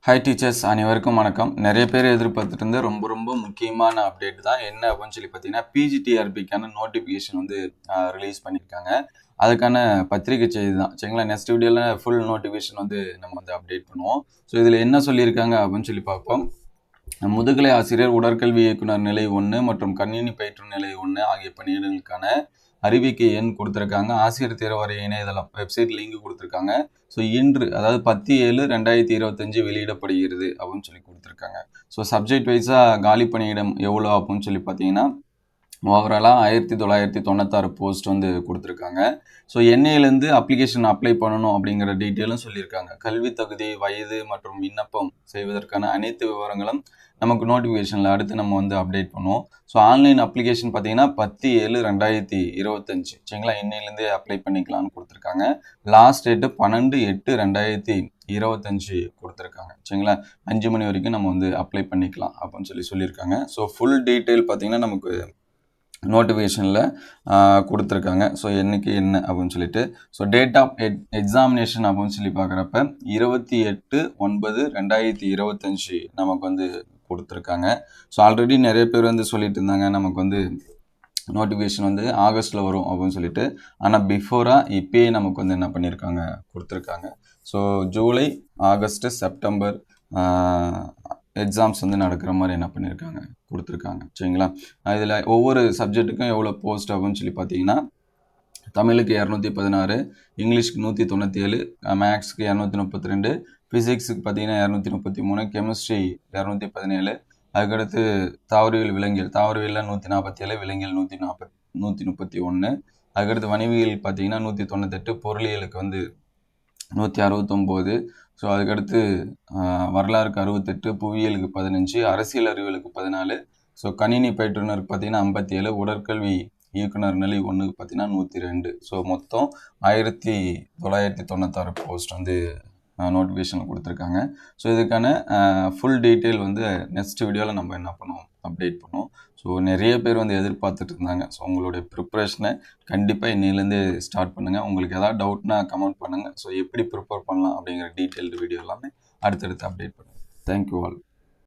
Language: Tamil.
ஹாய் டீச்சர்ஸ், அனைவருக்கும் வணக்கம். நிறைய பேர் எதிர்பார்த்துட்டு இருந்த ரொம்ப முக்கியமான அப்டேட் தான் என்ன அப்படின்னு சொல்லி பார்த்தீங்கன்னா, பிஜிடிஆர்பிக்கான நோட்டிஃபிகேஷன் வந்து ரிலீஸ் பண்ணியிருக்காங்க. அதுக்கான பத்திரிகை செய்தி தான் சரிங்களா. நெக்ஸ்ட் வீடியோவில் ஃபுல் நோட்டிஃபிகேஷன் வந்து நம்ம வந்து அப்டேட் பண்ணுவோம். ஸோ இதில் என்ன சொல்லியிருக்காங்க அப்படின்னு சொல்லி பார்ப்போம். முதுகலை ஆசிரியர், உடற்கல்வி இயக்குனர் நிலை 1 மற்றும் கணினி பயிற்று நிலை 1 ஆகிய பணியிடங்களுக்கான அறிவிக்கை எண் கொடுத்துருக்காங்க. ஆசிரியர் தேர்வாரிய இணையதளம் வெப்சைட் லிங்க் கொடுத்துருக்காங்க. ஸோ இன்று அதாவது 10/7/2025 வெளியிடப்படுகிறது அப்படின்னு சொல்லி கொடுத்துருக்காங்க. ஸோ சப்ஜெக்ட் வைஸாக காலி பணியிடம் எவ்வளோ அப்படின்னு சொல்லி பார்த்தீங்கன்னா, ஓவராலாக 1996 போஸ்ட் வந்து கொடுத்துருக்காங்க. ஸோ என்ஐலேருந்து அப்ளிகேஷன் அப்ளை பண்ணணும் அப்படிங்கிற டீட்டெயிலும் சொல்லியிருக்காங்க. கல்வி தகுதி, வயது மற்றும் விண்ணப்பம் செய்வதற்கான அனைத்து விவரங்களும் நமக்கு நோட்டிஃபிகேஷனில் அடுத்து நம்ம வந்து அப்டேட் பண்ணுவோம். ஸோ ஆன்லைன் அப்ளிகேஷன் பார்த்தீங்கன்னா 10/7/2025 சரிங்களா. இன்னையிலேருந்தே அப்ளை பண்ணிக்கலாம்னு கொடுத்துருக்காங்க. லாஸ்ட் டேட்டு 12/8/2025 கொடுத்துருக்காங்க சரிங்களா. 5 மணி வரைக்கும் நம்ம வந்து அப்ளை பண்ணிக்கலாம் அப்படின்னு சொல்லியிருக்காங்க. ஸோ ஃபுல் டீட்டெயில் பார்த்தீங்கன்னா நமக்கு நோட்டிஃபிகேஷனில் கொடுத்துருக்காங்க. ஸோ என்னைக்கு என்ன அப்படின்னு சொல்லிட்டு, ஸோ டேட் ஆஃப் எக்ஸாமினேஷன் அப்படின்னு சொல்லி பார்க்குறப்ப 28/9/2025 நமக்கு வந்து கொடுத்துருக்காங்க. ஸோ ஆல்ரெடி நிறைய பேர் வந்து சொல்லிட்டு இருந்தாங்க நமக்கு வந்து நோட்டிஃபிகேஷன் வந்து ஆகஸ்ட்டில் வரும் அப்படின்னு சொல்லிட்டு. ஆனால் பிஃபோராக இப்பயே நமக்கு வந்து என்ன பண்ணியிருக்காங்க கொடுத்துருக்காங்க. So July, August, September exams வந்து நடக்கிற மாதிரி என்ன பண்ணியிருக்காங்க கொடுத்துருக்காங்க சரிங்களா. இதில் ஒவ்வொரு சப்ஜெக்ட்டுக்கும் எவ்வளோ போஸ்ட் அப்படின்னு சொல்லி பார்த்தீங்கன்னா, தமிழுக்கு 216, இங்கிலீஷ்க்கு 197, மேக்ஸுக்கு 232, ஃபிசிக்ஸுக்கு பார்த்தீங்கன்னா 233, கெமிஸ்ட்ரி 217, அதுக்கடுத்து தாவரவியல் விலங்கியல், தாவரவியலில் 147, விலங்கியல் 131, அதுக்கடுத்து வணிகவியல் பார்த்தீங்கன்னா 198, பொருளியலுக்கு வந்து 169, ஸோ அதுக்கடுத்து வரலாறுக்கு 68, புவியியலுக்கு 15, அரசியல் அறிவியலுக்கு 14, ஸோ கணினி பயிற்றுனருக்கு பார்த்தீங்கன்னா 57, உடற்கல்வி இயக்குனர் நிலை 1க்கு பார்த்தீங்கன்னா 102. ஸோ மொத்தம் 1996 போஸ்ட் வந்து நோட்டிஃபிகேஷன் கொடுத்துருக்காங்க. ஸோ இதுக்கான ஃபுல் டீட்டெயில் வந்து நெக்ஸ்ட் வீடியோவில் நம்ம என்ன பண்ணுவோம் அப்டேட் பண்ணுவோம். ஸோ நிறைய பேர் வந்து எதிர்பார்த்துட்டு இருந்தாங்க. ஸோ உங்களுடைய ப்ரிப்ரேஷனை கண்டிப்பாக இன்னிலேருந்து ஸ்டார்ட் பண்ணுங்கள். உங்களுக்கு ஏதாவது டவுட்னா கமெண்ட் பண்ணுங்கள். ஸோ எப்படி ப்ரிப்பேர் பண்ணலாம் அப்படிங்கிற டீட்டெயில்டு வீடியோ எல்லாமே அடுத்தடுத்து அப்டேட் பண்ணுங்கள். Thank you all.